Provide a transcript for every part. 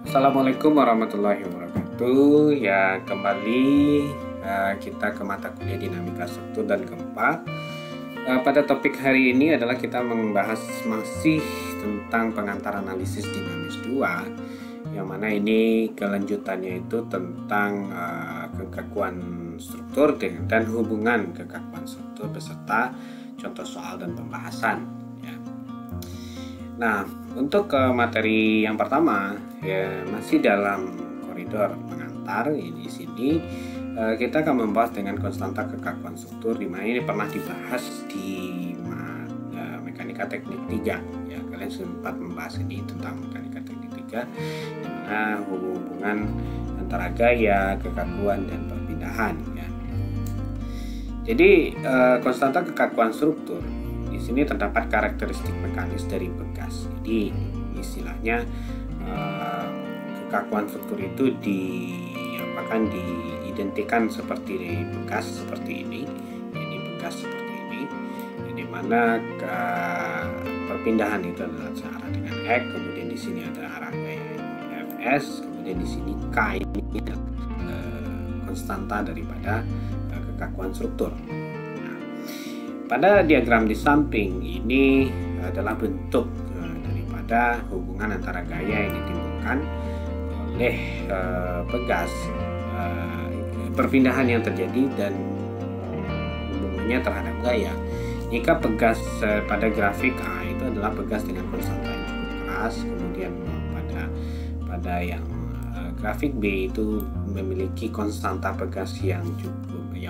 Assalamualaikum warahmatullahi wabarakatuh. Ya, kembali kita ke mata kuliah dinamika struktur dan gempa. Pada topik hari ini adalah kita membahas masih tentang pengantar analisis dinamis 2, yang mana ini kelanjutannya itu tentang kekakuan struktur dan hubungan kekakuan struktur beserta contoh soal dan pembahasan. Ya. Nah, untuk materi yang pertama, ya masih dalam koridor pengantar. Di sini kita akan membahas dengan konstanta kekakuan struktur, di mana ini pernah dibahas di mekanika teknik 3. Ya, kalian sempat membahas ini tentang mekanika teknik 3, di mana hubungan antara gaya, kekakuan dan perpindahan. Ya. Jadi konstanta kekakuan struktur di sini terdapat karakteristik mekanis dari bekas. Jadi istilahnya kekakuan struktur itu diidentikan seperti bekas seperti ini bekas seperti ini, di mana perpindahan itu adalah searah dengan X, kemudian di sini ada arah gaya Fs, kemudian di sini K ini konstanta daripada kekakuan struktur. Nah, pada diagram di samping ini adalah bentuk daripada hubungan antara gaya yang ditimbulkan oleh pegas, perpindahan yang terjadi dan hubungannya terhadap gaya. Jika pegas pada grafik A itu adalah pegas dengan konstanta yang cukup keras, kemudian pada yang grafik B itu memiliki konstanta pegas yang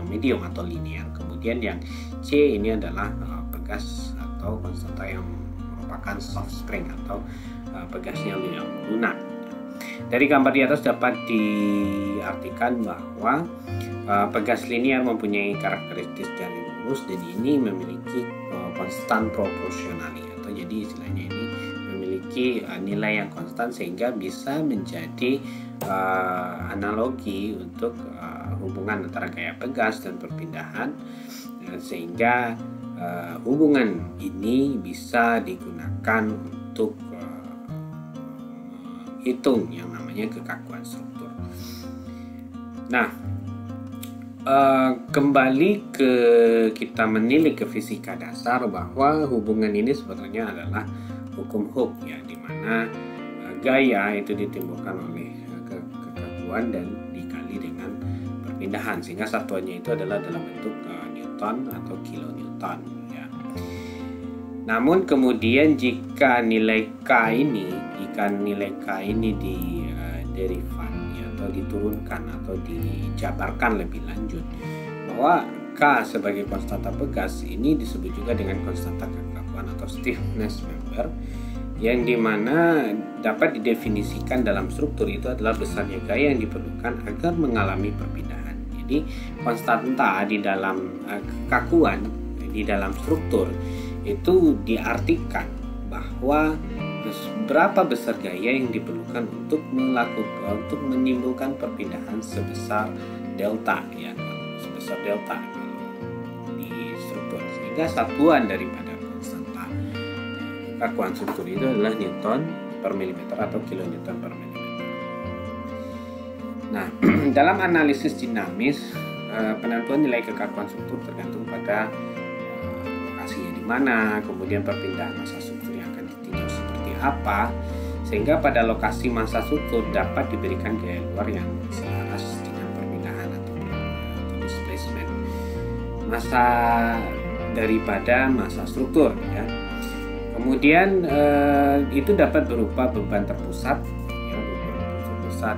medium atau linear. Kemudian yang C ini adalah pegas atau konstanta yang merupakan soft spring atau pegasnya yang lunak. Dari gambar di atas dapat diartikan bahwa pegas linear mempunyai karakteristik dari lurus dan ini memiliki konstan proporsionali, atau jadi istilahnya ini memiliki nilai yang konstan sehingga bisa menjadi analogi untuk hubungan antara gaya pegas dan perpindahan, sehingga hubungan ini bisa digunakan untuk hitung yang namanya kekakuan struktur. Nah, kembali ke kita menilik ke fisika dasar, bahwa hubungan ini sebetulnya adalah hukum Hooke, ya, di mana gaya itu ditimbulkan oleh kekakuan dan dikali dengan perpindahan, sehingga satuannya itu adalah dalam bentuk Newton atau kilonewton. Ya. Namun kemudian jika nilai K ini derivat, ya, atau diturunkan atau dijabarkan lebih lanjut, bahwa K sebagai konstanta pegas ini disebut juga dengan konstanta kekakuan atau stiffness member, yang dimana dapat didefinisikan dalam struktur itu adalah besarnya gaya yang diperlukan agar mengalami perpindahan. Jadi konstanta di dalam kekakuan di dalam struktur itu diartikan bahwa berapa besar gaya yang diperlukan untuk menimbulkan perpindahan sebesar delta, ya, sebesar delta di struktur, sehingga satuan daripada konstanta kekakuan struktur itu adalah Newton per milimeter atau kilonewton per milimeter. Nah, dalam analisis dinamis, penentuan nilai kekakuan struktur tergantung pada lokasinya di mana, kemudian perpindahan massa struktur yang akan ditinjau seperti apa, sehingga pada lokasi massa struktur dapat diberikan gaya luar yang selaras dengan perpindahan atau displacement massa daripada massa struktur, ya. Kemudian itu dapat berupa beban terpusat, ya, beban terpusat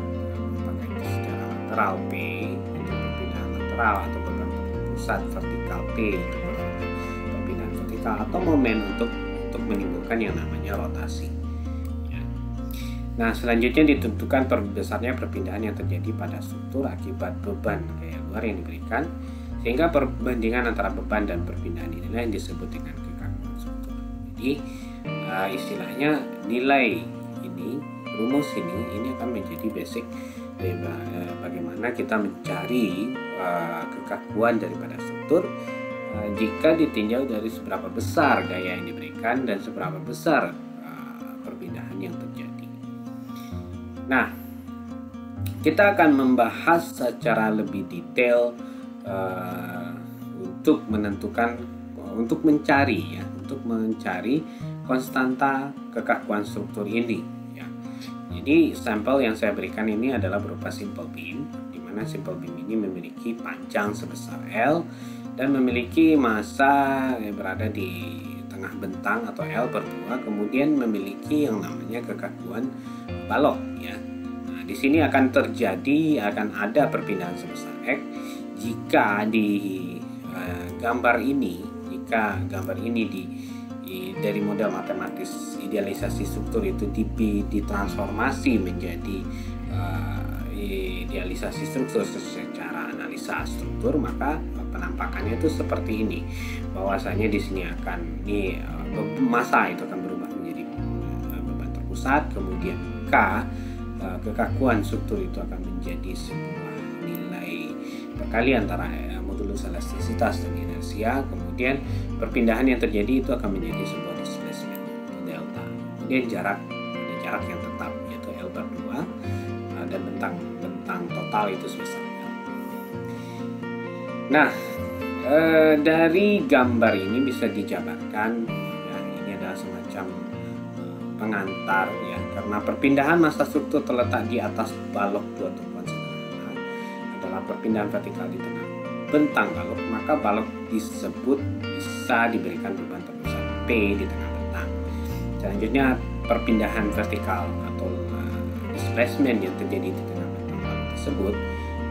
pakai secara lateral P untuk perpindahan lateral, atau beban terpusat vertikal P untuk perpindahan vertikal, atau momen untuk menimbulkan yang namanya rotasi. Ya. Nah, selanjutnya ditentukan besarnya perpindahan yang terjadi pada struktur akibat beban gaya luar yang diberikan, sehingga perbandingan antara beban dan perpindahan inilah yang disebut dengan kekakuan struktur. Jadi istilahnya nilai ini, rumus ini akan menjadi basic bagaimana kita mencari kekakuan daripada struktur jika ditinjau dari seberapa besar gaya yang diberikan dan seberapa besar perpindahan yang terjadi. Nah, kita akan membahas secara lebih detail untuk mencari konstanta kekakuan struktur ini. Ya. Jadi sampel yang saya berikan ini adalah berupa simple beam, di mana simple beam ini memiliki panjang sebesar L dan memiliki massa yang berada di tengah bentang atau L per 2, kemudian memiliki yang namanya kekakuan balok. Ya. Nah, di sini akan ada perpindahan sebesar X jika gambar ini dari model matematis idealisasi struktur itu ditransformasi menjadi idealisasi struktur secara analisa struktur, maka penampakannya itu seperti ini. Bahwasanya di sini massa itu akan berubah menjadi beban terpusat, kemudian K kekakuan struktur itu akan menjadi sebuah nilai perkali antara modulus elastisitas dan inersia, kemudian perpindahan yang terjadi itu akan menjadi sebuah displacement delta. Kemudian jarak yang tetap yaitu L per 2 dan bentang total itu sebesar L. Nah, dari gambar ini bisa dijabarkan ya, ini adalah semacam pengantar ya, karena perpindahan massa struktur terletak di atas balok dua tumpuan sederhana adalah perpindahan vertikal di tengah bentang balok, maka balok disebut bisa diberikan beban terpusat P di tengah bentang. Selanjutnya perpindahan vertikal atau displacement yang terjadi di tengah bentang balok tersebut,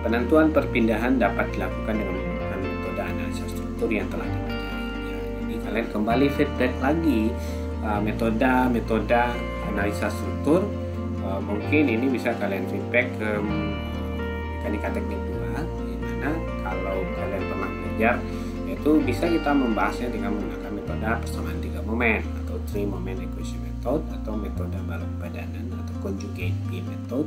penentuan perpindahan dapat dilakukan dengan menggunakan metode analisa struktur yang telah dipelajari. Ya, jadi kalian kembali feedback lagi metode analisa struktur, mungkin ini bisa kalian feedback ke mekanika teknik 2, di mana kalau kalian pernah belajar yaitu bisa kita membahasnya dengan menggunakan metode persamaan 3 momen atau 3 moment equation method, atau metode balok badanan atau conjugate beam method,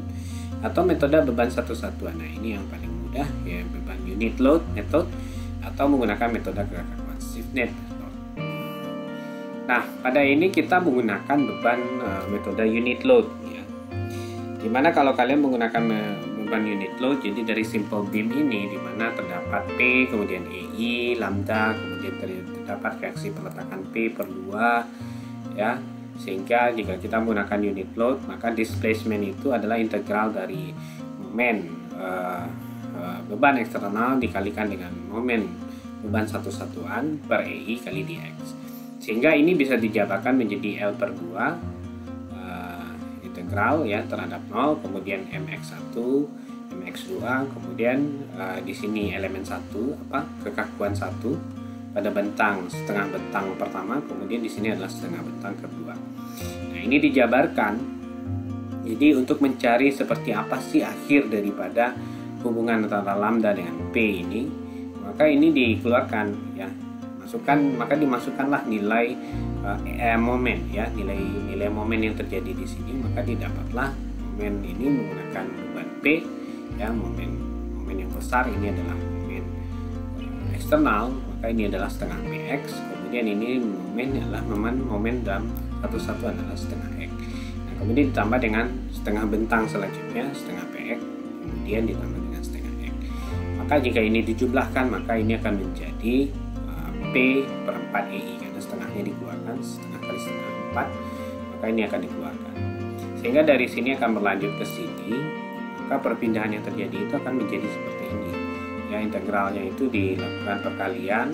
atau metode beban satu-satuan. Nah, ini yang paling mudah ya, beban unit load method, atau menggunakan metode kekakuan stiffness method. Nah, pada ini kita menggunakan beban metode unit load ya. Dimana kalau kalian menggunakan beban unit load, jadi dari simple beam ini dimana terdapat P, kemudian EI, lambda, kemudian terdapat reaksi peletakan P per 2 ya, sehingga jika kita menggunakan unit load maka displacement itu adalah integral dari momen beban eksternal dikalikan dengan momen beban satu-satuan per EI kali dx, sehingga ini bisa dijabarkan menjadi L per 2 integral ya terhadap 0, kemudian mx1, mx2, kemudian di sini elemen 1 kekakuan 1 pada setengah bentang pertama, kemudian di sini adalah setengah bentang kedua. Nah, ini dijabarkan jadi untuk mencari seperti apa sih akhir daripada hubungan antara lambda dengan P ini, maka ini dikeluarkan ya, maka dimasukkanlah nilai momen ya, nilai momen yang terjadi di sini, maka didapatlah momen ini menggunakan beban P ya, momen yang besar ini adalah momen eksternal, maka ini adalah setengah px, kemudian ini momen adalah momen dalam satu-satuan adalah setengah x. Nah, kemudian ditambah dengan setengah bentang selanjutnya setengah px, kemudian ditambah dengan setengah x. Maka jika ini dijumlahkan maka ini akan menjadi P per 4 EI, karena setengahnya dikeluarkan, setengah kali setengah 4, maka ini akan dikeluarkan. Sehingga dari sini akan berlanjut ke sini, maka perpindahan yang terjadi itu akan menjadi seperti ini. Ya, integralnya itu dilakukan perkalian,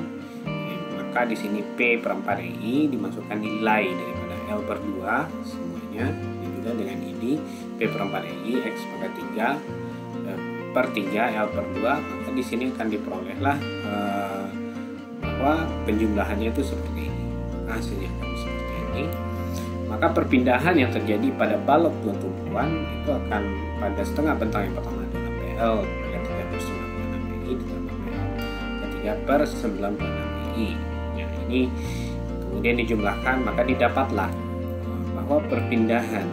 maka di sini P per 4 EI dimasukkan nilai daripada L per 2 semuanya, dan juga dengan ini P per 4 EI X pangkat 3 per 3 L per 2, maka di sini akan diperolehlah bahwa penjumlahannya itu seperti ini, hasilnya akan seperti ini. Maka perpindahan yang terjadi pada balok dua tumpuan itu akan pada setengah bentang yang pertama adalah PL per 3 per 96 PI ditambah PL per 3 per 96 PI. Ya, ini kemudian dijumlahkan maka didapatlah bahwa perpindahan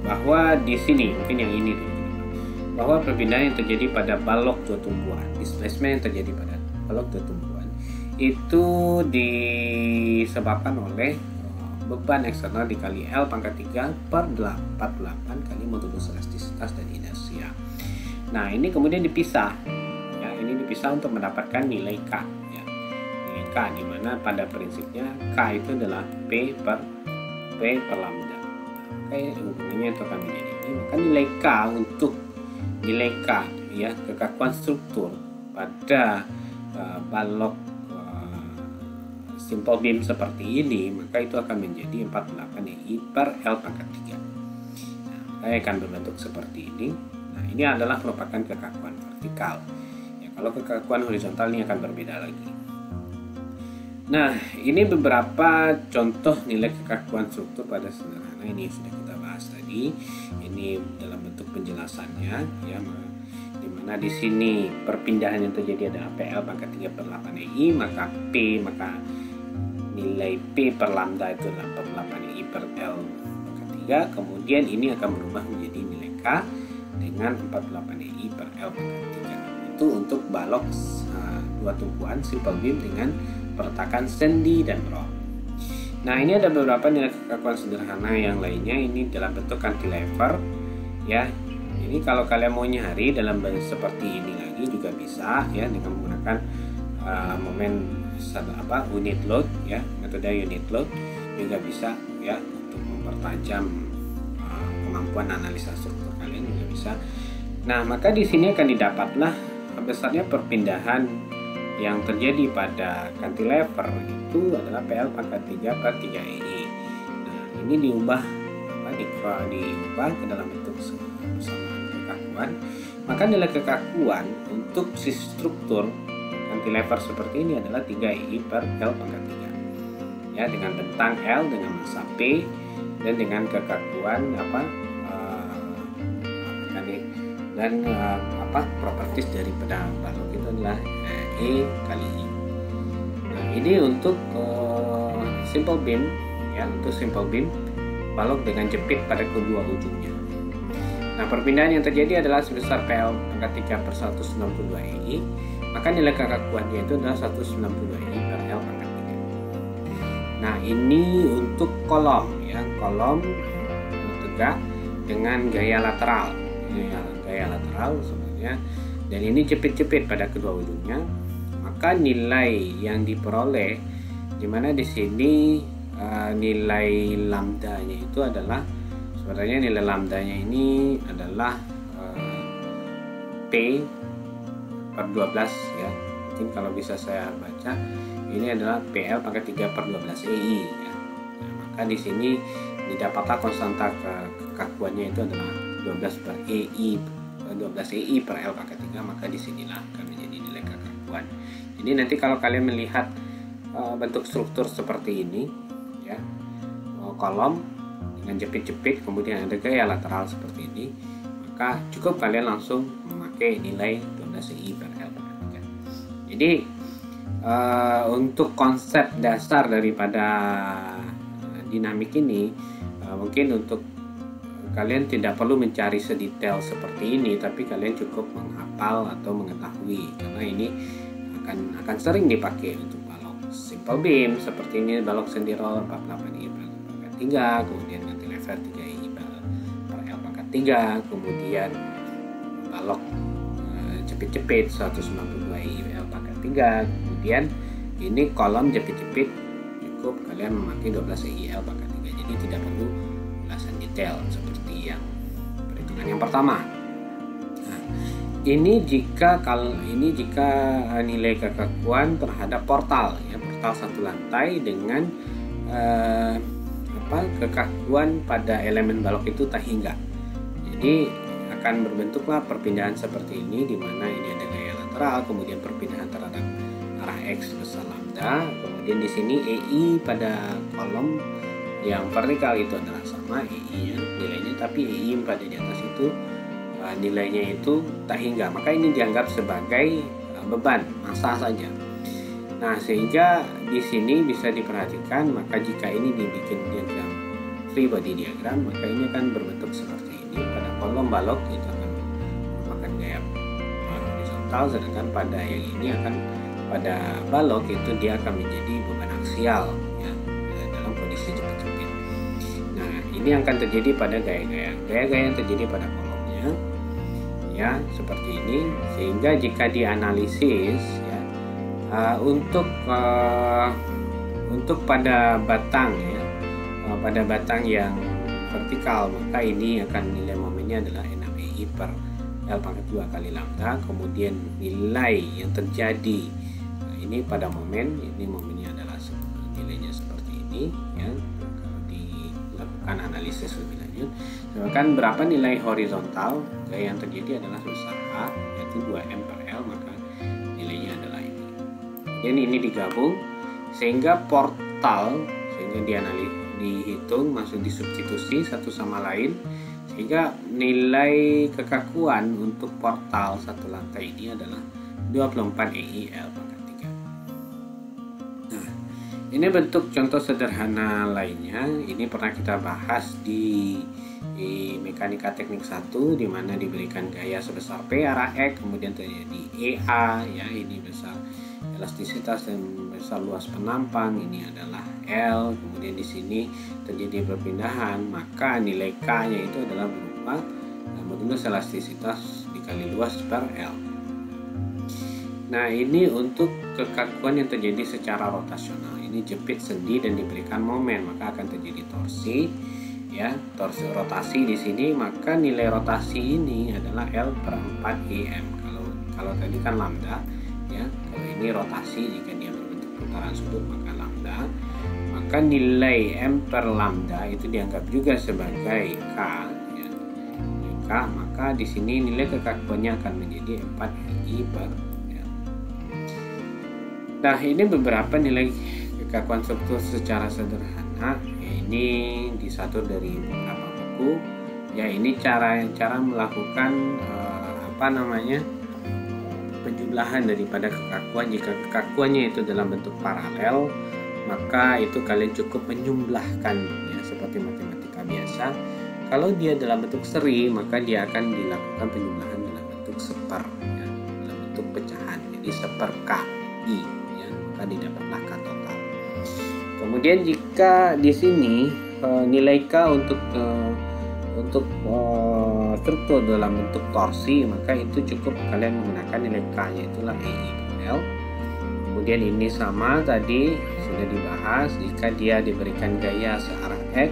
bahwa di sini mungkin yang ini dulu, bahwa perpindahan yang terjadi pada balok dua tumpuan, displacement yang terjadi pada balok dua tumpuan itu disebabkan oleh beban eksternal dikali L pangkat 3 per 48 kali modulus elastisitas dan inersia. Nah, ini kemudian dipisah. Ya, ini dipisah untuk mendapatkan nilai K. Ya. Nilai K di mana pada prinsipnya K itu adalah P per lambda. Oke, hubungannya itu akan menjadi ini. Maka nilai K untuk nilai K, ya, kekakuan struktur pada balok simple beam seperti ini, maka itu akan menjadi 48 EI per L pangkat 3. Nah, maka akan berbentuk seperti ini. Nah, ini adalah merupakan kekakuan vertikal. Ya, kalau kekakuan horizontal ini akan berbeda lagi. Nah, ini beberapa contoh nilai kekakuan struktur pada sederhana ini sudah kita bahas tadi. Ini dalam bentuk penjelasannya, ya, di mana di sini perpindahan yang terjadi adalah PL pangkat 3 per 8 EI, maka nilai P per lambda itu adalah 48 EI per L pangkat 3. Kemudian ini akan berubah menjadi nilai K dengan 48 EI per L pangkat 3. Itu untuk balok dua tumpuan simple beam dengan peletakan sendi dan rod. Nah, ini ada beberapa nilai kekakuan sederhana yang lainnya. Ini dalam bentuk cantilever, ya. Ini kalau kalian mau nyari dalam bentuk seperti ini lagi juga bisa, ya, dengan menggunakan unit load, ya, metode unit load juga bisa, ya, untuk mempertajam kemampuan analisa struktur kalian juga bisa. Nah, maka di sini akan didapatlah besarnya perpindahan yang terjadi pada cantilever itu adalah PL pangkat 3 per 3 EI. Nah, ini diubah ke dalam bentuk persamaan kekakuan. Maka nilai kekakuan untuk si struktur cantilever seperti ini adalah 3 EI per L pangkat 3. Ya, dengan bentang L dengan massa P dan dengan kekakuan propertis daripada balok itu adalah E kali I. Nah, ini untuk simple beam, ya, untuk simple beam balok dengan jepit pada kedua ujungnya. Nah, perpindahan yang terjadi adalah sebesar PL pangkat 3 per 192 EI, maka nilai kekakuannya itu adalah 192 EI per L pangkat 3. Nah, ini untuk kolom, ya, kolom tegak dengan gaya lateral, gaya lateral sebenarnya, dan ini jepit-jepit pada kedua ujungnya. Maka nilai yang diperoleh, dimana di sini nilai lambdanya itu adalah sebenarnya nilai lambdanya ini adalah P per 12, ya. Mungkin kalau bisa saya baca ini adalah PL pangkat 3 per 12 EI, ya. Nah, maka di sini didapatlah konstanta kekakuannya itu adalah 12 EI per L pangkat 3, maka disinilah akan menjadi nilai kekakuan. Jadi nanti kalau kalian melihat bentuk struktur seperti ini, ya, kolom dengan jepit-jepit kemudian ada gaya lateral seperti ini, maka cukup kalian langsung memakai nilai 12 EI per L pangkat 3. Jadi untuk konsep dasar daripada dinamik ini, mungkin untuk kalian tidak perlu mencari sedetail seperti ini, tapi kalian cukup menghafal atau mengetahui, karena ini akan sering dipakai untuk balok simple beam seperti ini, balok sendi roll 48 EI per L pangkat 3, kemudian cantilever 3 EI per L pangkat 3, kemudian balok jepit-jepit 192 EI per L pangkat 3, kemudian ini kolom jepit-jepit cukup kalian memakai 12 EI L pangkat 3. Jadi tidak perlu ulasan detail seperti yang perhitungan yang pertama. Nah, ini jika nilai kekakuan terhadap portal, ya, portal satu lantai dengan kekakuan pada elemen balok itu tak hingga. Jadi akan berbentuklah perpindahan seperti ini, di mana ini ada gaya lateral, kemudian perpindahan terhadap arah X besar lambda, kemudian di sini EI pada kolom yang vertikal itu adalah sama EI-nya nilainya, tapi EI pada di atas itu nilainya itu tak hingga, maka ini dianggap sebagai beban massa saja. Nah, sehingga di sini bisa diperhatikan, maka jika ini dibikin diagram free body diagram, maka ini akan berbentuk seperti ini. Pada kolom balok itu akan merupakan gaya horizontal, sedangkan pada yang ini pada balok itu dia akan menjadi beban aksial, ya, dalam kondisi posisi jepit-jepit. Nah, ini akan terjadi pada gaya-gaya yang terjadi pada kolomnya, ya seperti ini. Sehingga jika dianalisis, ya untuk pada batang, ya pada batang yang vertikal, maka ini akan nilai momennya adalah 6EI per L pangkat 2 kali lambda. Kemudian nilai yang terjadi ini pada momen, ini momennya adalah nilainya seperti ini, ya kalau dilakukan analisis lebih lanjut. Sedangkan berapa nilai horizontal gaya yang terjadi adalah sebesar A, yaitu 2M per L, maka nilainya adalah ini. Dan ini digabung sehingga portal, sehingga dihitung, masuk disubstitusi satu sama lain, sehingga nilai kekakuan untuk portal satu lantai ini adalah 24 EI L pangkat 3. Nah, ini bentuk contoh sederhana lainnya. Ini pernah kita bahas di mekanika teknik 1, di mana diberikan gaya sebesar P arah X, kemudian terjadi EA, ya ini besar elastisitas dan besar luas penampang, ini adalah L. Kemudian di sini terjadi perpindahan, maka nilai K-nya itu adalah berupa modulus elastisitas dikali luas per L. Nah, ini untuk kekakuan yang terjadi secara rotasional. Ini jepit sendi dan diberikan momen, maka akan terjadi torsi, ya torsi rotasi di sini, maka nilai rotasi ini adalah L per 4 EM. Kalau tadi kan lambda, ya kalau ini rotasi, jika dia berbentuk putaran sudut maka lambda, maka nilai M per lambda itu dianggap juga sebagai K, ya. K, maka di sini nilai kekakuannya akan menjadi 4 EI per L. Nah, ini beberapa nilai kekakuan struktur secara sederhana, ya, ini disatur dari beberapa buku, ya ini cara melakukan penjumlahan daripada kekakuan. Jika kekakuannya itu dalam bentuk paralel, maka itu kalian cukup menyumlahkan, ya seperti matematika biasa. Kalau dia dalam bentuk seri, maka dia akan dilakukan penjumlahan dalam bentuk seper, ya, dalam bentuk pecahan, jadi seper KI, ya, maka didapatlah K total. Kemudian jika di sini nilai K untuk struktur dalam bentuk torsi, maka itu cukup kalian menggunakan nilai K, yaitulah EI per L. Kemudian ini sama tadi sudah dibahas, jika dia diberikan gaya searah X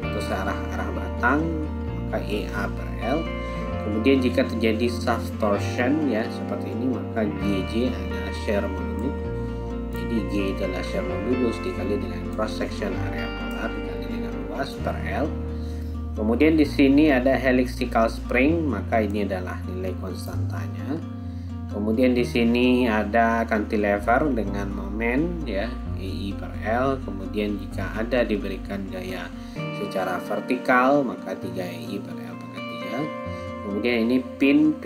atau searah batang, maka EA per L. Kemudian jika terjadi shaft torsion, ya seperti ini, maka GJ adalah shear modulus. Jadi G adalah shear modulus dikali dengan cross section area polar dikali dengan luas per L. Kemudian di sini ada helical spring, maka ini adalah nilai konstantanya. Kemudian di sini ada cantilever dengan momen, ya EI per L. Kemudian jika ada diberikan gaya secara vertikal, maka 3 EI per L pangkat 3. Kemudian ini pin,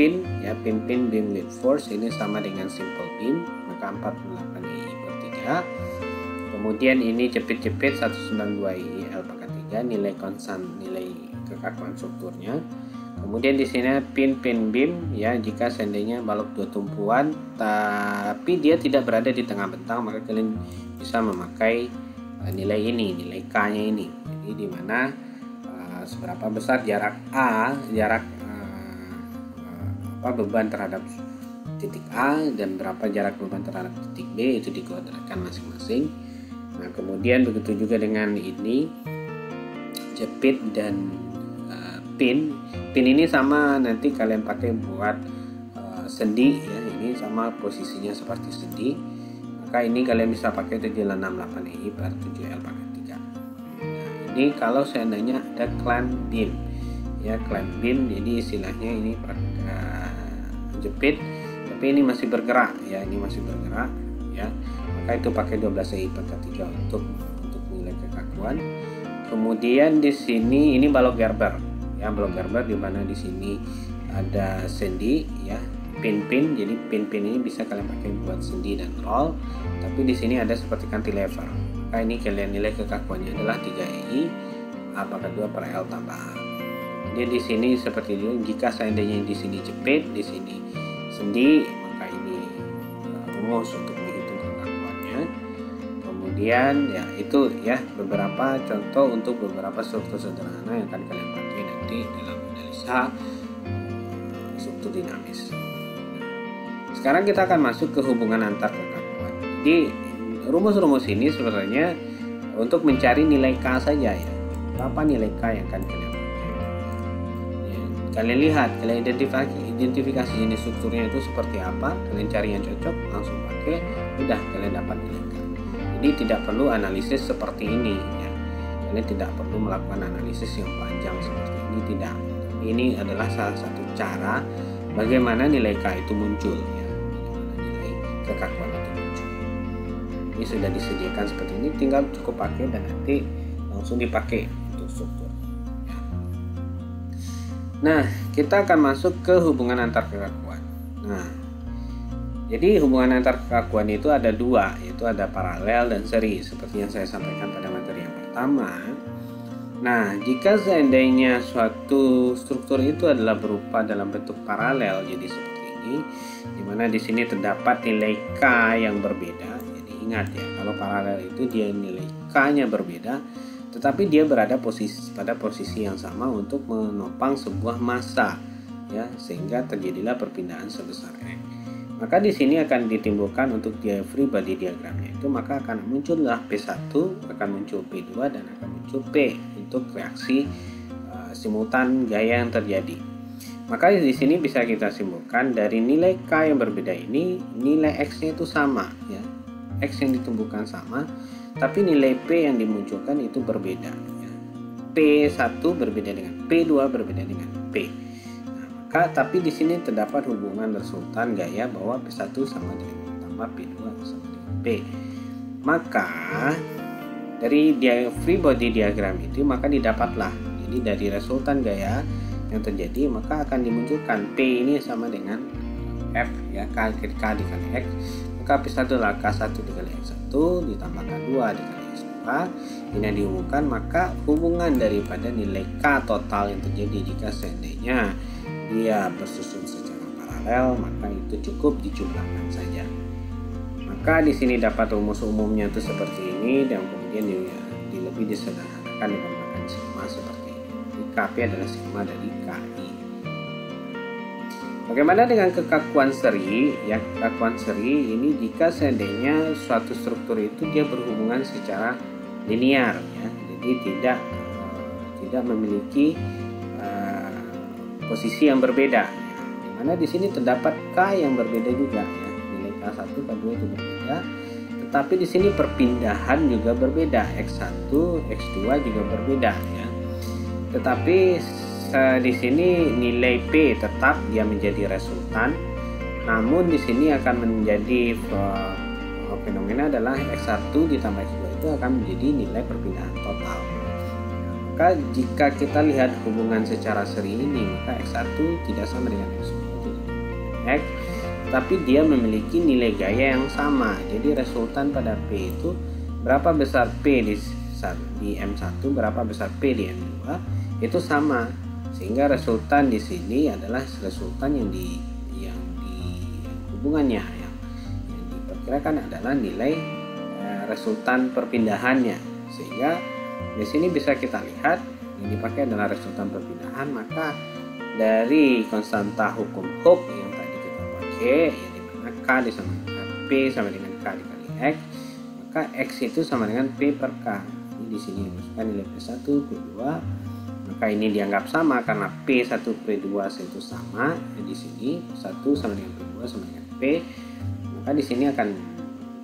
ya pin beam lead force, ini sama dengan simple beam, maka 48 EI per 3. Kemudian ini jepit-jepit 192 EI L pangkat 3, nilai konstan, nilai kekakuan strukturnya. Kemudian di sini pin beam, ya jika seandainya balok dua tumpuan tapi dia tidak berada di tengah bentang, maka kalian bisa memakai nilai ini, nilai K-nya ini. Jadi di mana seberapa besar jarak beban terhadap titik A dan berapa jarak beban terhadap titik B, itu dikuadratkan masing-masing. Nah, kemudian begitu juga dengan ini jepit dan pin ini sama, nanti kalian pakai buat sendi, ya ini sama posisinya seperti sendi, maka ini kalian bisa pakai 768 EI per 7L pangkat 3. Nah, ini kalau seandainya ada clamp beam, ya clamp beam, jadi istilahnya ini jepit tapi ini masih bergerak, ya ini masih bergerak, ya maka itu pakai 12 EI pangkat 3 untuk nilai kekakuan. Kemudian di sini ini balok Gerber, ya balok Gerber, di mana di sini ada sendi, ya pin, jadi pin ini bisa kalian pakai buat sendi dan roll, tapi di sini ada seperti cantilever, maka ini kalian nilai kekakuannya adalah 3 EI A pangkat 2 per L tambah A. Jadi di sini seperti itu, jika seandainya di sini jepit, di sini sendi, maka ini rumus untuk menghitung kekakuannya. Kemudian ya itu ya beberapa contoh untuk beberapa struktur sederhana yang akan kalian pakai nanti dalam analisa struktur dinamis. Sekarang kita akan masuk ke hubungan antar kekakuan. Jadi rumus-rumus ini sebenarnya untuk mencari nilai K saja ya. Berapa nilai K yang akan kalian pakai? Ya, kalian lihat, kalian identifikasi jenis strukturnya itu seperti apa, kalian cari yang cocok, langsung pakai, udah kalian dapat nilai K. Jadi tidak perlu analisis seperti ini ya. Kalian tidak perlu melakukan analisis yang panjang seperti ini, tidak. Ini adalah salah satu cara bagaimana nilai K itu muncul ya. Bagaimana nilai kekakuan itu muncul. Ini sudah disediakan seperti ini, tinggal cukup pakai dan nanti langsung dipakai untuk struktur ya. Nah, kita akan masuk ke hubungan antar kekakuan. Nah, jadi hubungan antar kekakuan itu ada dua, yaitu ada paralel dan seri, seperti yang saya sampaikan pada materi yang pertama. Nah, jika seandainya suatu struktur itu adalah berupa dalam bentuk paralel, jadi seperti ini, dimana di sini terdapat nilai K yang berbeda. Jadi ingat ya, kalau paralel itu dia nilai K-nya berbeda, tetapi dia berada pada posisi yang sama untuk menopang sebuah massa, ya, sehingga terjadilah perpindahan sebesar X. Maka di sini akan ditimbulkan untuk dia free body diagramnya itu, maka akan muncullah P1, akan muncul P2 dan akan muncul P untuk reaksi simultan gaya yang terjadi. Maka di sini bisa kita simpulkan dari nilai K yang berbeda ini, nilai X-nya itu sama ya. X yang ditumbuhkan sama, tapi nilai P yang dimunculkan itu berbeda ya. P1 berbeda dengan P2 berbeda dengan P. Tapi di sini terdapat hubungan resultan gaya bahwa P1 sama dengan tambah P2 sama dengan P. Maka dari free body diagram itu maka didapatlah, jadi dari resultan gaya yang terjadi maka akan dimunculkan P ini sama dengan F ya, K dikali X, maka P1 adalah K1 dikali X1 ditambah K2 dikali X2. Ini diumumkan, maka hubungan daripada nilai K total yang terjadi jika seandainya dia bersusun secara paralel, maka itu cukup dijumlahkan saja. Maka di sini dapat rumus umumnya itu seperti ini, dan kemudian lebih disederhanakan menggunakan sigma seperti ini. KP adalah sigma dari KI. Bagaimana dengan kekakuan seri? Ya, kekakuan seri ini jika seandainya suatu struktur itu dia berhubungan secara linear ya, jadi tidak memiliki posisi yang berbeda, dimana di sini terdapat K yang berbeda juga ya, nilai K1, K2 itu berbeda, tetapi di sini perpindahan juga berbeda, X1, X2 juga berbeda ya. Tetapi di sini nilai P tetap dia menjadi resultan, namun di sini akan menjadi fenomena adalah X1 ditambah X2 itu akan menjadi nilai perpindahan total. Maka jika kita lihat hubungan secara seri ini, maka X1 tidak sama dengan X2 X, tapi dia memiliki nilai gaya yang sama. Jadi resultan pada P itu berapa besar P di M1, berapa besar P di M2 itu sama, sehingga resultan di sini adalah resultan yang hubungannya yang diperkirakan adalah nilai resultan perpindahannya, sehingga di sini bisa kita lihat yang dipakai adalah resultan perpindahan. Maka dari konstanta hukum Hooke yang tadi kita pakai, ya, dimana K disamakan P sama dengan K dikali X, maka X itu sama dengan P per K. Ini di sini masukkan nilai P1, P2, maka ini dianggap sama karena P1, P2 itu sama. Di sini 1 sama dengan P2 sama dengan P, maka di sini akan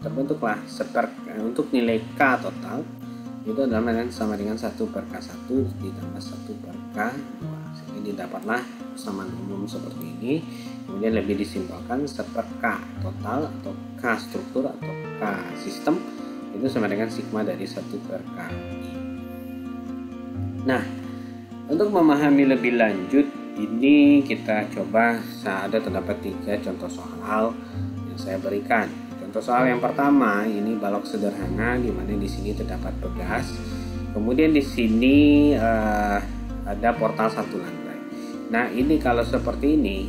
terbentuklah untuk nilai K total itu adalah sama dengan 1 per K1 ditambah 1 per K2, sehingga didapatlah persamaan umum seperti ini. Kemudian lebih disimpulkan per K total atau K struktur atau K sistem itu sama dengan sigma dari 1 per K. Nah, untuk memahami lebih lanjut ini kita coba terdapat 3 contoh soal yang saya berikan. Contoh soal yang pertama ini balok sederhana di mana di sini terdapat pegas. Kemudian di sini ada portal 1 lantai. Nah, ini kalau seperti ini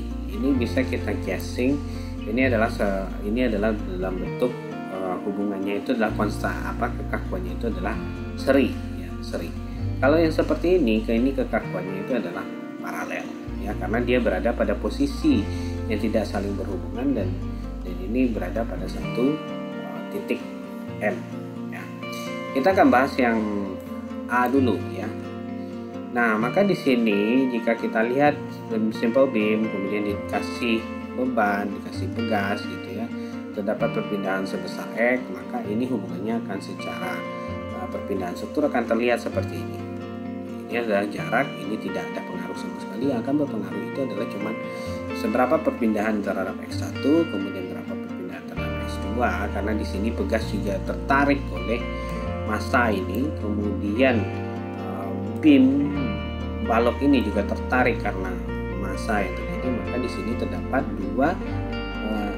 bisa kita guessing ini adalah dalam bentuk hubungannya itu adalah kekakuannya itu adalah seri, ya, seri. Kalau yang seperti ini kekakuannya itu adalah paralel, ya, karena dia berada pada posisi yang tidak saling berhubungan dan ini berada pada satu titik M. Ya. Kita akan bahas yang A dulu, ya. Nah, maka di sini jika kita lihat simple beam, kemudian dikasih beban, dikasih pegas gitu ya, terdapat perpindahan sebesar X, maka ini hubungannya akan secara perpindahan struktur akan terlihat seperti ini. Ini adalah jarak, ini tidak ada pengaruh sama sekali. Yang akan berpengaruh itu adalah cuman seberapa perpindahan terhadap X1, kemudian berapa perpindahan terhadap X2, karena di sini pegas juga tertarik oleh massa ini, kemudian beam balok ini juga tertarik karena massa yang terjadi, maka di sini terdapat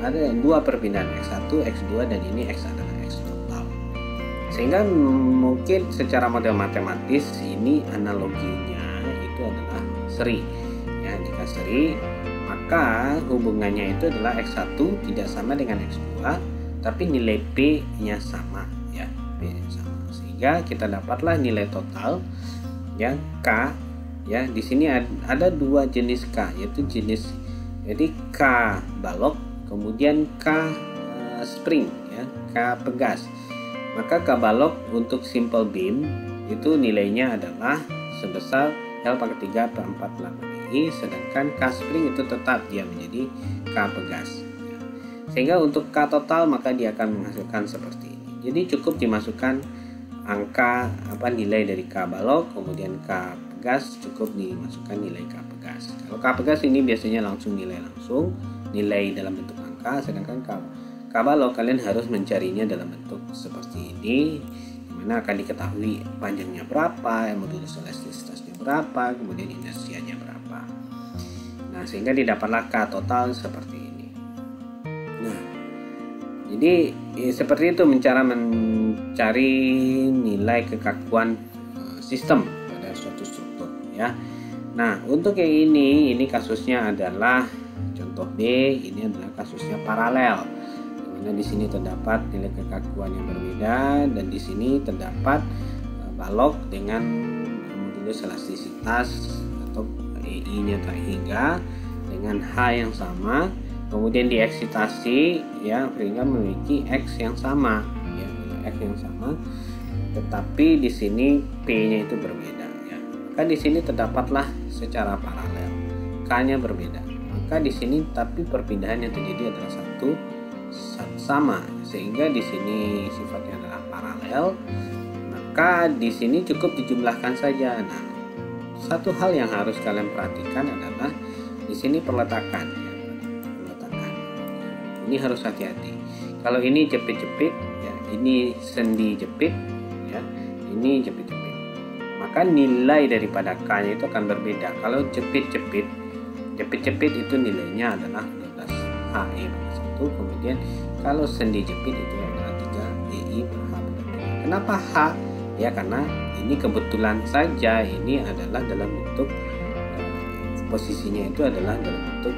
ada dua perpindahan X1, X2, dan ini X adalah X total. Sehingga mungkin secara model matematis ini analoginya itu adalah seri. Ya, jika seri, maka hubungannya itu adalah X1 tidak sama dengan X2, tapi nilai P-nya sama, ya, P-nya sama. Sehingga kita dapatlah nilai total, ya, K. Ya, di sini ada dua jenis K, yaitu jenis jadi K balok, kemudian K spring, ya, K pegas. Maka K balok untuk simple beam itu nilainya adalah sebesar L/3/48I, sedangkan K spring itu tetap dia menjadi K pegas. Ya. Sehingga untuk K total maka dia akan menghasilkan seperti ini. Jadi cukup dimasukkan angka nilai dari K balok, kemudian K pegas, cukup dimasukkan nilai K pegas. Kalau K pegas ini biasanya langsung nilai dalam bentuk angka, sedangkan K balok kalian harus mencarinya dalam bentuk seperti ini, dimana akan diketahui panjangnya berapa, modulus elastisitasnya berapa, kemudian inersianya berapa. Nah, sehingga didapatlah K total seperti ini. Nah, jadi seperti itu mencari nilai kekakuan sistem pada suatu struktur, ya. Nah, untuk yang ini kasusnya adalah contoh B, ini adalah kasusnya paralel. Dimana di sini terdapat nilai kekakuan yang berbeda dan di sini terdapat balok dengan modulus elastisitas atau EI-nya hingga dengan H yang sama. Kemudian dieksitasi, ya, sehingga memiliki X yang sama, ya, X yang sama, tetapi di sini P-nya itu berbeda, ya. Maka di sini terdapatlah secara paralel, K-nya berbeda. Maka di sini tapi perpindahan yang terjadi adalah satu sama, sehingga di sini sifatnya adalah paralel. Maka di sini cukup dijumlahkan saja. Nah, satu hal yang harus kalian perhatikan adalah di sini peletakan. Ini harus hati-hati. Kalau ini jepit-jepit, ya, ini sendi jepit, ya, ini jepit-jepit. Maka nilai daripada K-nya itu akan berbeda. Kalau jepit-jepit itu nilainya adalah 12 HE/1. Kemudian kalau sendi jepit itu adalah 3 EI/H/2. Kenapa H? Ya, karena ini kebetulan saja ini adalah dalam bentuk posisinya itu adalah dalam bentuk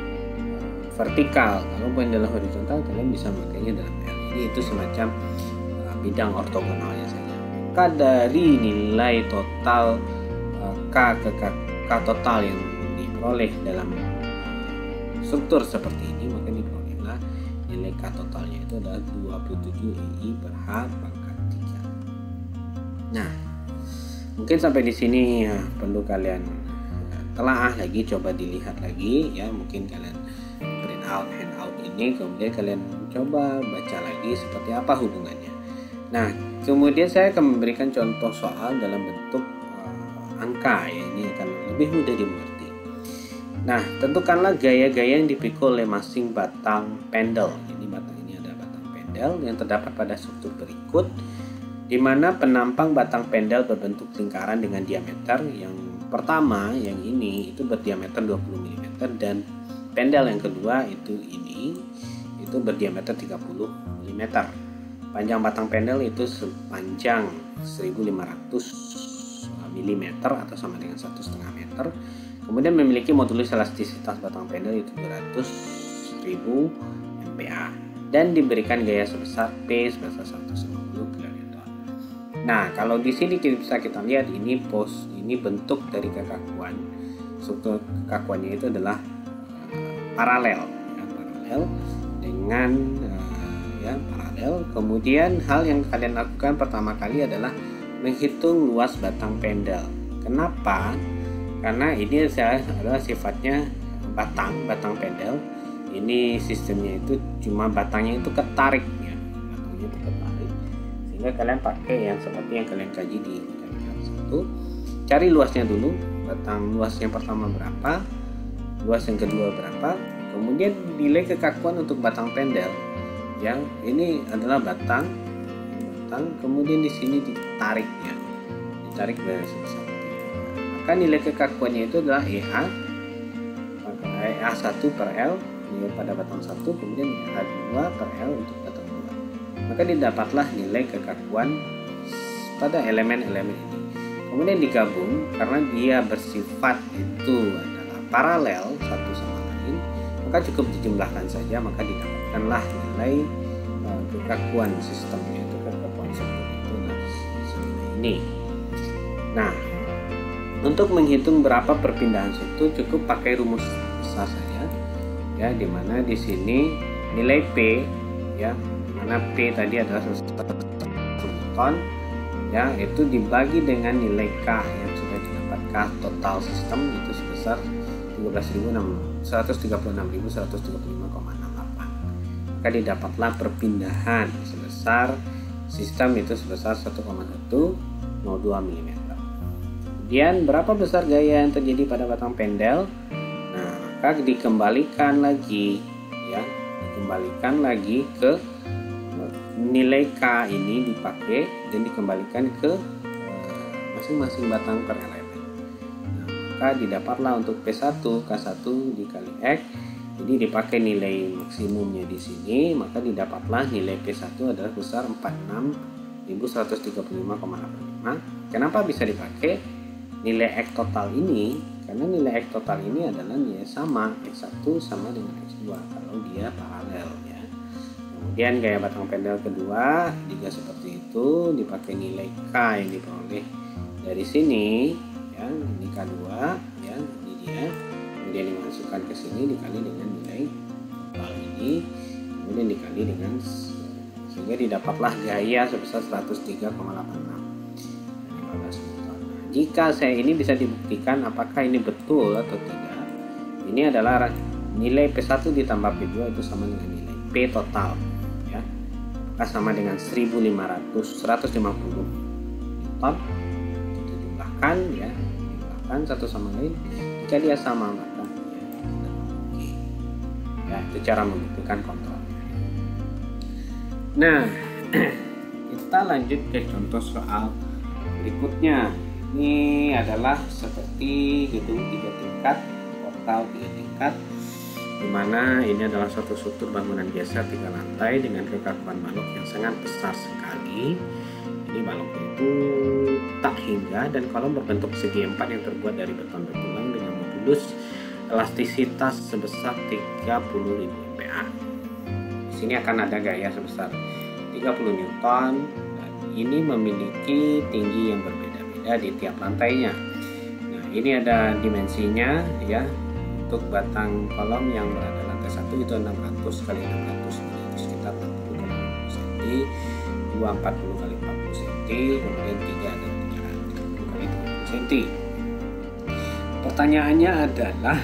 vertikal. Kalau poin dalam horizontal kalian bisa makainya dalam L. Jadi itu semacam bidang ortogonalnya saja. Maka dari nilai total K total yang diperoleh dalam struktur seperti ini, maka diperolehlah nilai K totalnya itu adalah 27 EI/H/3. Nah, mungkin sampai di sini ya, perlu kalian telaah lagi, coba dilihat lagi, ya, mungkin kalian print out handout ini, kemudian kalian coba baca lagi seperti apa hubungannya. Nah, kemudian saya akan memberikan contoh soal dalam bentuk angka, ya, ini akan lebih mudah dimengerti. Nah, tentukanlah gaya-gaya yang dipikul oleh masing batang pendel. Ini ada batang pendel yang terdapat pada struktur berikut, di mana penampang batang pendel berbentuk lingkaran dengan diameter yang pertama, yang ini itu berdiameter 20 mm, dan pendel yang kedua itu berdiameter 30 mm. Panjang batang pendel itu sepanjang 1500 mm atau sama dengan 1,5 meter. Kemudian memiliki modulus elastisitas batang pendel itu 200.000 MPa. dan diberikan gaya sebesar P sebesar 150 kilonewton. Nah, kalau di sini bisa kita lihat ini bentuk dari kekakuan. Struktur kekakuannya itu adalah paralel, ya, paralel dengan paralel. Kemudian hal yang kalian lakukan pertama kali adalah menghitung luas batang pendel. Kenapa? Karena ini adalah sifatnya batang pendel. Ini sistemnya itu cuma batangnya itu ketarik, ya. Batangnya itu ketarik, sehingga kalian pakai yang seperti yang kalian kaji di ujian 1. Cari luasnya dulu, batang luas yang pertama berapa, luas yang kedua berapa, kemudian nilai kekakuan untuk batang pendel. Yang ini adalah batang, kemudian di sini ditarik, ya, ditarik dari sebesar T. Maka nilai kekakuannya itu adalah EA1 per L pada batang 1, kemudian EA2 per L untuk batang 2. Maka didapatlah nilai kekakuan pada elemen-elemen ini. Kemudian digabung, karena dia bersifat itu adalah paralel satu sama lain, maka cukup dijumlahkan saja, maka didapatkanlah nilai kekakuan sistemnya, itu kekakuan struktur itu senilai ini. Nah, untuk menghitung berapa perpindahan struktur cukup pakai rumus besar saja, ya, dimana di sini nilai P, ya, dimana P tadi adalah 1 ton, ya, itu dibagi dengan nilai K yang sudah didapat, K total sistem itu sebesar 136.135,68. Maka didapatlah perpindahan sebesar sistem itu sebesar 1,102 mm. Kemudian berapa besar gaya yang terjadi pada batang pendel? Nah, maka dikembalikan lagi, ya, dikembalikan lagi ke nilai K ini dipakai dan dikembalikan ke masing-masing batang per elemen. Nah, maka didapatlah untuk P1 K1 dikali X. Jadi dipakai nilai maksimumnya di sini, maka didapatlah nilai P1 adalah besar 46.135,85. Kenapa bisa dipakai nilai X total ini? Karena nilai X total ini adalah nilai sama, X1 sama dengan X2 kalau dia paralel, ya. Kemudian gaya batang pendel kedua juga seperti itu, dipakai nilai K yang diperoleh dari sini, ya, ini K2, ya, ini dia. Kemudian dimasukkan ke sini dikali dengan nilai total ini, kemudian dikali dengan, sehingga didapatlah gaya sebesar 103,86. Jika ini bisa dibuktikan apakah ini betul atau tidak, ini adalah nilai P1 ditambah P2 itu sama dengan nilai P total, ya, maka sama dengan 150 Newton. Kita jumlahkan, ya, jumlahkan satu sama lain. Jika dia sama, maka ya, itu cara membuktikan kontrolnya. Nah, kita lanjut ke contoh soal berikutnya. Ini adalah seperti gedung 3 tingkat, portal 3 tingkat, dimana ini adalah suatu struktur bangunan biasa 3 lantai dengan kekakuan balok yang sangat besar sekali. Ini baloknya itu tak hingga dan kolom berbentuk segi 4 yang terbuat dari beton bertulang dengan modulus elastisitas sebesar 30.000 MPa. Di sini akan ada gaya sebesar 30 Newton dan ini memiliki tinggi yang berbeda di tiap lantainya. Nah, ini ada dimensinya, ya. Untuk batang kolom yang berada lantai 1 itu 600 kali 600, itu sekitar 60 kali 60 cm, 2 40 kali 40 cm, kemudian 3 ada 330 kali 30 cm. Pertanyaannya adalah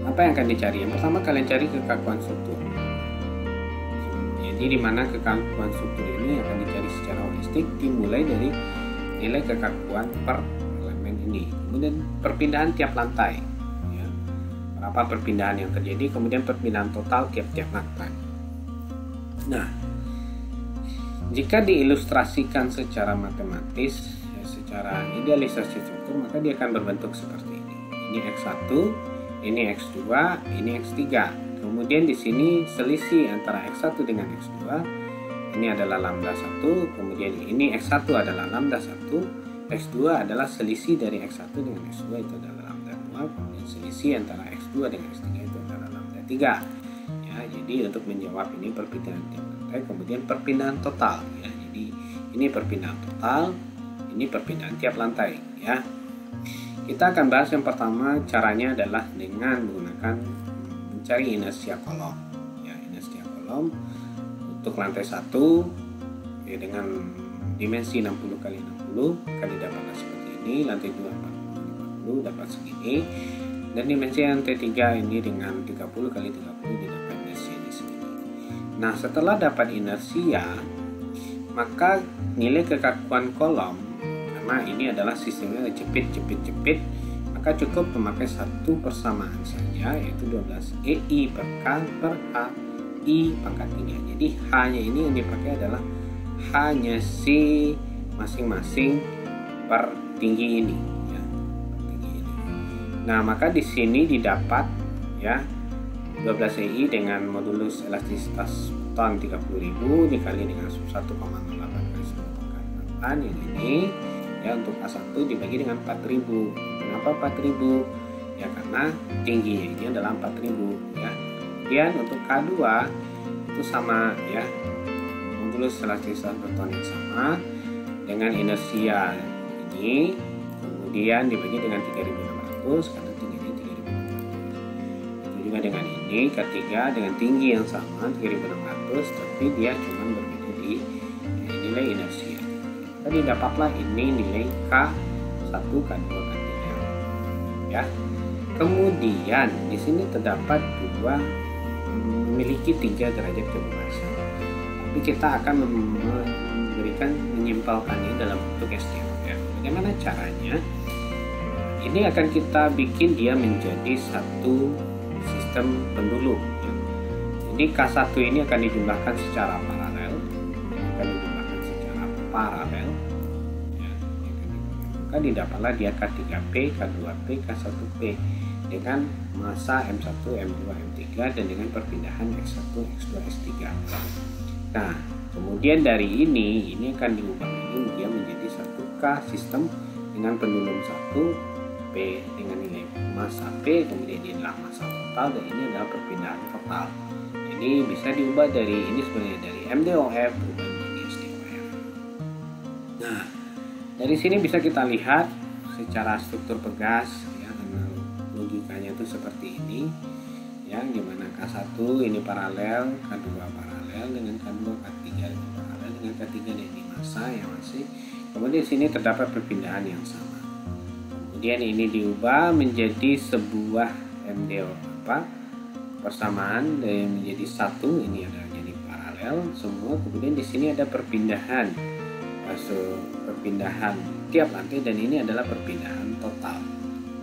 apa yang akan dicari? Yang pertama kalian cari kekakuan struktur. Jadi di mana kekakuan struktur ini akan dicari secara holistik, dimulai dari nilai kekakuan per elemen ini, kemudian perpindahan tiap lantai, ya, berapa perpindahan yang terjadi, kemudian perpindahan total tiap-tiap lantai. Nah, jika diilustrasikan secara matematis, ya, secara idealisasi struktur, maka dia akan berbentuk seperti ini. Ini X1, ini X2, ini X3. Kemudian di sini selisih antara X1 dengan X2 ini adalah lambda 1, kemudian ini X1 adalah lambda 1, X2 adalah selisih dari X1 dengan X2 itu adalah lambda 2, kemudian selisih antara X2 dengan X3 itu adalah lambda 3. Ya, ya. Jadi untuk menjawab ini perpindahan tiap lantai, kemudian perpindahan total ya. Jadi ini perpindahan total, ini perpindahan tiap lantai ya. Kita akan bahas yang pertama, caranya adalah dengan menggunakan mencari inersia kolom ya. Inersia kolom untuk lantai 1 ya, dengan dimensi 60 kali 60 kali dapatlah seperti ini, lantai 2 40 dapat segini, dan dimensi lantai 3 ini dengan 30 kali 30 didapat inersia di sini. Nah, setelah dapat inersia, maka nilai kekakuan kolom, karena ini adalah sistemnya jepit, maka cukup memakai satu persamaan saja, yaitu 12 EI per K per H I pangkat 3. Jadi H-nya ini yang dipakai adalah hanya si masing-masing per tinggi ini ya, tinggi ini. Nah, maka di sini didapat ya 12 EI dengan modulus elastisitas ton 30.000 dikali dengan 1,08 kali 10 pangkat 8 yang ini ya. Untuk A1 dibagi dengan 4.000. Kenapa 4.000? Ya karena tingginya ini adalah 4.000 ya. Kemudian untuk K2 itu sama ya, modulus elastisitas per ton yang sama dengan inersia ini, kemudian dibagi dengan 3.600 karena tingginya 3.600. Itu juga dengan ini K3 dengan tinggi yang sama 3.600, tapi dia cuma berbeda di nilai inersia. Tadi dapatlah ini nilai K1, K2, K3 ya. Kemudian di sini terdapat dua memiliki 3 derajat kebebasan. Tapi kita akan menyimpulkannya dalam bentuk STOF. Bagaimana caranya? Ini akan kita bikin dia menjadi satu sistem pendulum ya. Jadi K1 ini akan dijumlahkan secara paralel, ya. Maka didapatlah dia K3P, K2P, K1P dengan massa M1, M2, M3 dan dengan perpindahan X1, X2, S3. Nah, kemudian dari ini akan diubah lagi dia menjadi 1K sistem dengan pendulum 1, P dengan nilai massa P, kemudian ini adalah massa total, dan ini adalah perpindahan total. Jadi bisa diubah dari ini sebenarnya dari MDOF berubah menjadi SDOF. Nah, dari sini bisa kita lihat secara struktur pegas ya, logikanya itu seperti ini ya, dimana K1 ini paralel, K2 paralel dengan K2, K3 ini paralel dengan K3 dan ini massa yang masih. Kemudian di sini terdapat perpindahan yang sama. Kemudian ini diubah menjadi sebuah MDO persamaan dan menjadi satu, ini ada jadi paralel semua. Kemudian di sini ada perpindahan tiap lantai dan ini adalah perpindahan total.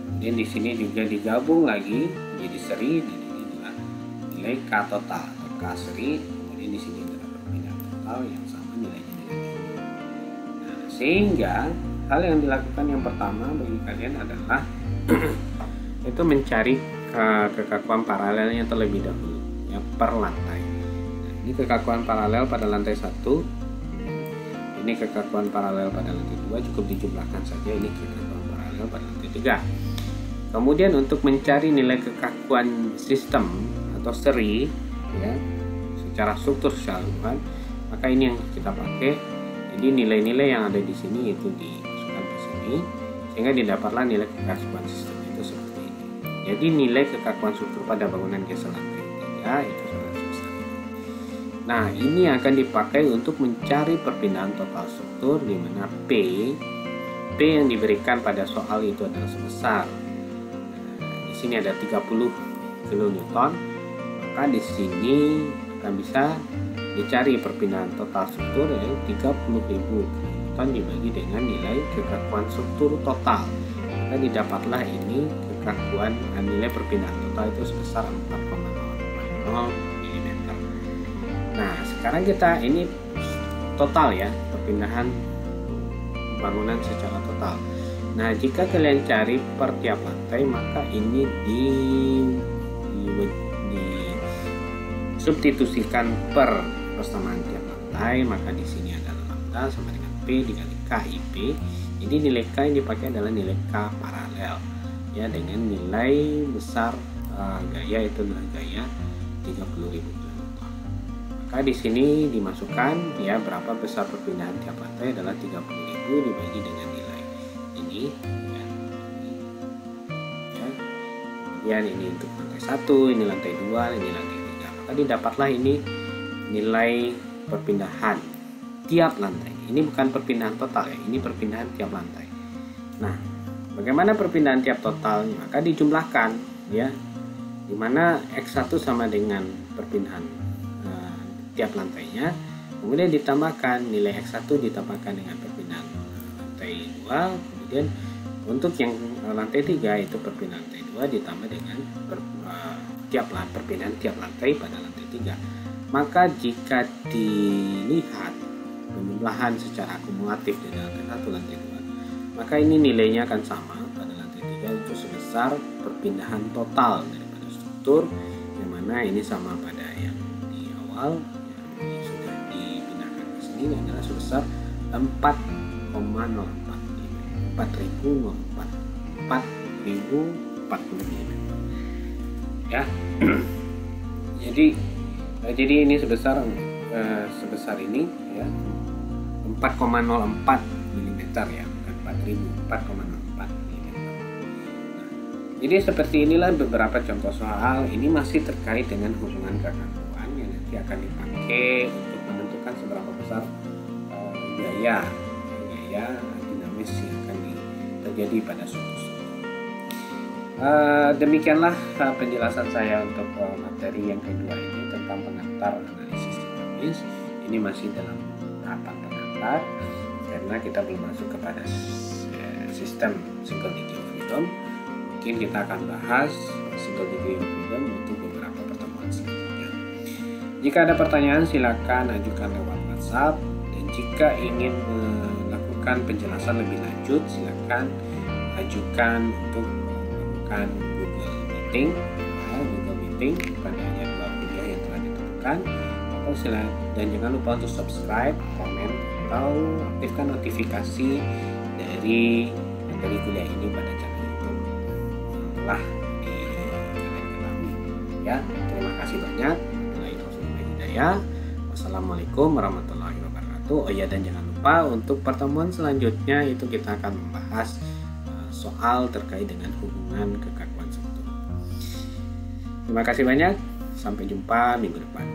Kemudian di sini juga digabung lagi menjadi seri dan ini adalah nilai K total atau K seri. Kemudian di sini adalah perpindahan total yang sama nilainya dengan ini. Nah, sehingga hal yang dilakukan yang pertama bagi kalian adalah itu mencari kekakuan paralelnya terlebih dahulu ya, per lantai. Nah, ini kekakuan paralel pada lantai 1. Ini kekakuan paralel pada lantai 2, cukup dijumlahkan saja. Ini kekakuan paralel pada lantai 3. Kemudian untuk mencari nilai kekakuan sistem atau seri ya, secara struktur keseluruhan, maka ini yang kita pakai. Jadi nilai-nilai yang ada di sini itu dimasukkan ke sini sehingga didapatlah nilai kekakuan sistem itu seperti ini. Jadi nilai kekakuan struktur pada bangunan gesel lantai 3 itu sebesar ini. Nah, ini akan dipakai untuk mencari perpindahan total struktur, di mana P yang diberikan pada soal itu adalah sebesar, di sini ada 30 kN, maka di sini akan bisa dicari perpindahan total struktur yaitu 30.000 kN dibagi dengan nilai kekakuan struktur total, maka didapatlah ini kekakuan nilai perpindahan total itu sebesar 4,0 mm. Nah, sekarang kita ini total ya, perpindahan bangunan secara total. Nah, jika kalian cari per tiap lantai, maka ini disubstitusikan per persamaan tiap lantai, maka di sini adalah lambda sama dengan P dikali KIP. Jadi nilai K yang dipakai adalah nilai K paralel ya, dengan nilai besar gaya itu adalah gaya 30.000 km. Maka di sini dimasukkan ya berapa besar perpindahan tiap lantai adalah 30.000 dibagi dengan nilai ini ya. Kemudian ini untuk lantai 1, ini lantai 2, ini lantai 3. Maka didapatlah ini nilai perpindahan tiap lantai. Ini bukan perpindahan total ya, ini perpindahan tiap lantai. Nah, bagaimana perpindahan tiap total? Maka dijumlahkan ya, dimana X1 sama dengan perpindahan tiap lantainya, kemudian ditambahkan nilai X1 ditambahkan dengan perpindahan lantai 2, kemudian untuk yang lantai 3 itu perpindahan lantai 2 ditambah dengan perpindahan tiap lantai pada lantai 3. Maka jika dilihat pemulahan secara akumulatif dari lantai 1 lantai 2, maka ini nilainya akan sama pada lantai 3 itu sebesar perpindahan total daripada struktur, yang mana ini sama pada yang di awal yang sudah dipindahkan ke sini adalah sebesar 4,04 4.040 ya. Jadi ini sebesar ini ya 4,04 mm ya, bukan 4.004,04 mm. Nah, jadi seperti inilah beberapa contoh soal. Ini masih terkait dengan hubungan kekakuan yang nanti akan dipakai untuk menentukan seberapa besar gaya dinamis yang akan terjadi pada suatu struktur. Demikianlah penjelasan saya untuk materi yang kedua ini tentang pengantar analisis dinamis. Ini masih dalam tahapan pengantar karena kita belum masuk kepada sistem single degree of freedom. Mungkin kita akan bahas single degree of freedom untuk beberapa pertemuan selanjutnya. Jika ada pertanyaan silakan ajukan lewat WhatsApp, dan jika ingin melakukan penjelasan lebih lanjut silakan ajukan untuk melakukan Google Meeting pada jadwal kuliah yang telah ditentukan. Dan jangan lupa untuk subscribe, komen, atau aktifkan notifikasi dari materi kuliah ini pada channel YouTube yang telah kalian ketahui. Ya, terima kasih banyak. Wassalamualaikum warahmatullahi wabarakatuh. Oh ya, dan jangan lupa untuk pertemuan selanjutnya itu kita akan membahas soal terkait dengan hubungan kekakuan struktur. Terima kasih banyak. Sampai jumpa minggu depan.